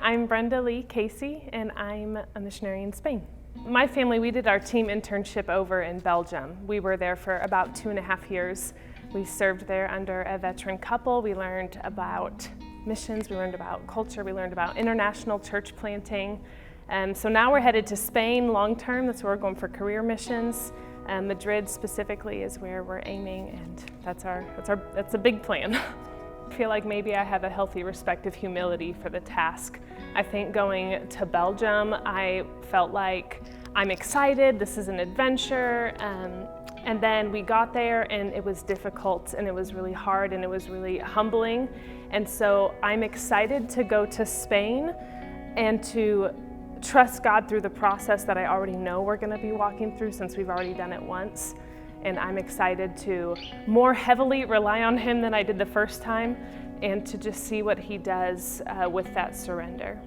I'm Brenda Lei Casey, and I'm a missionary in Spain. My family, we did our team internship over in Belgium. We were there for about 2.5 years. We served there under a veteran couple. We learned about missions, we learned about culture, we learned about international church planting. So now we're headed to Spain long term. That's where we're going for career missions. Madrid specifically is where we're aiming, and that's a big plan. I feel like maybe I have a healthy respect of humility for the task. I think going to Belgium, I felt like I'm excited, this is an adventure, and then we got there and it was difficult and it was really hard and it was really humbling. And so I'm excited to go to Spain and to trust God through the process that I already know we're going to be walking through since we've already done it once. And I'm excited to more heavily rely on Him than I did the first time and to just see what He does with that surrender.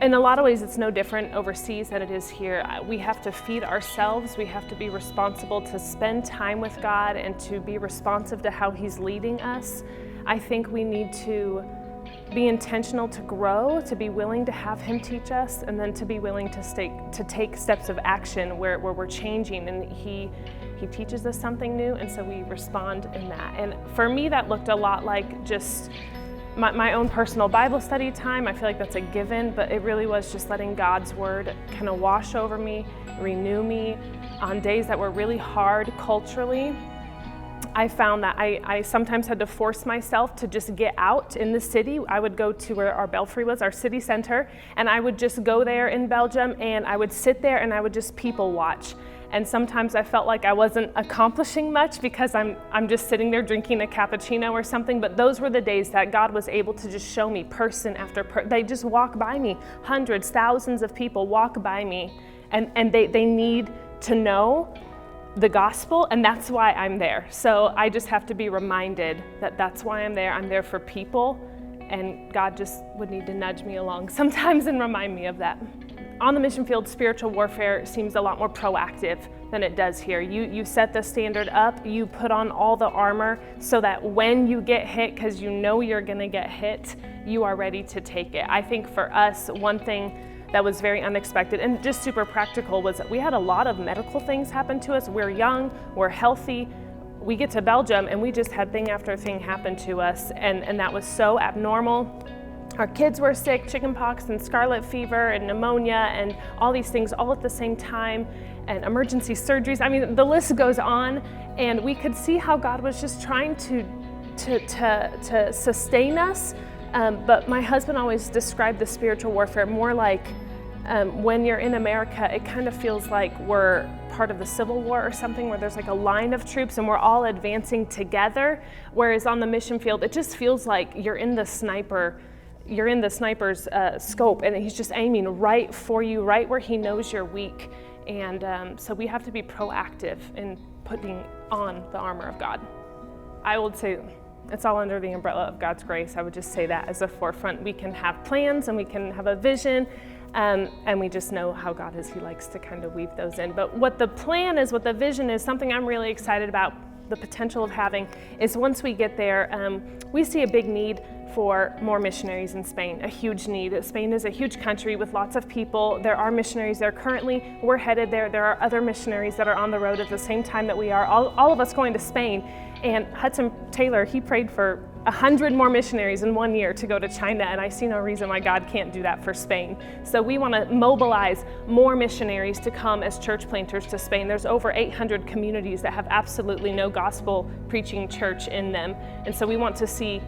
In a lot of ways, it's no different overseas than it is here. We have to feed ourselves. We have to be responsible to spend time with God and to be responsive to how He's leading us. I think we need to be intentional to grow, to be willing to have Him teach us, and then to be willing to take steps of action where we're changing and He teaches us something new, and so we respond in that. And for me, that looked a lot like just my own personal Bible study time. I feel like that's a given, but it really was just letting God's Word kind of wash over me, renew me. On days that were really hard culturally, I found that I sometimes had to force myself to just get out in the city. I would go to where our belfry was, our city center, and I would just go there in Belgium and I would sit there and I would just people watch. And sometimes I felt like I wasn't accomplishing much because I'm just sitting there drinking a cappuccino or something, but those were the days that God was able to just show me person after person. They just walk by me, hundreds, thousands of people walk by me, and they need to know the gospel, and that's why I'm there. So I just have to be reminded that that's why I'm there. I'm there for people, and God just would need to nudge me along sometimes and remind me of that. On the mission field, spiritual warfare seems a lot more proactive than it does here. You set the standard up, you put on all the armor so that when you get hit, because you know you're going to get hit, you are ready to take it. I think for us, one thing that was very unexpected and just super practical was that we had a lot of medical things happen to us. We're young, we're healthy. We get to Belgium and we just had thing after thing happen to us, and that was so abnormal. Our kids were sick, chickenpox and scarlet fever and pneumonia and all these things all at the same time, and emergency surgeries. I mean, the list goes on, and we could see how God was just trying to sustain us. But my husband always described the spiritual warfare more like when you're in America, it kind of feels like we're part of the Civil War or something, where there's like a line of troops and we're all advancing together. Whereas on the mission field, it just feels like you're in the sniper's scope, and he's just aiming right for you, right where he knows you're weak. And so we have to be proactive in putting on the armor of God. I would say it's all under the umbrella of God's grace. I would just say that as a forefront. We can have plans and we can have a vision, and we just know how God is. He likes to kind of weave those in. But what the plan is, what the vision is, something I'm really excited about, the potential of having, is once we get there, we see a big need for more missionaries in Spain, a huge need. Spain is a huge country with lots of people. There are missionaries there currently. We're headed there. There are other missionaries that are on the road at the same time that we are, all of us going to Spain. And Hudson Taylor, he prayed for 100 more missionaries in 1 year to go to China, and I see no reason why God can't do that for Spain. So we want to mobilize more missionaries to come as church planters to Spain. There's over 800 communities that have absolutely no gospel preaching church in them, and so we want to see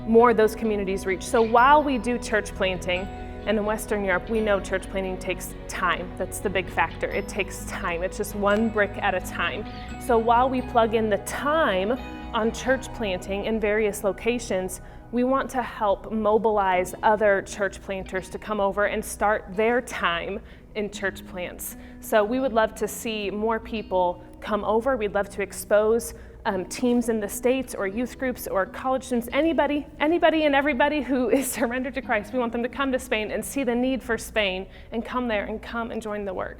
more of those communities reach. So while we do church planting, and in Western Europe, we know church planting takes time. That's the big factor. It takes time. It's just one brick at a time. So while we plug in the time on church planting in various locations, we want to help mobilize other church planters to come over and start their time in church plants. So we would love to see more people come over. We'd love to expose teams in the States or youth groups or college students, anybody and everybody who is surrendered to Christ. We want them to come to Spain and see the need for Spain and come there and come and join the work.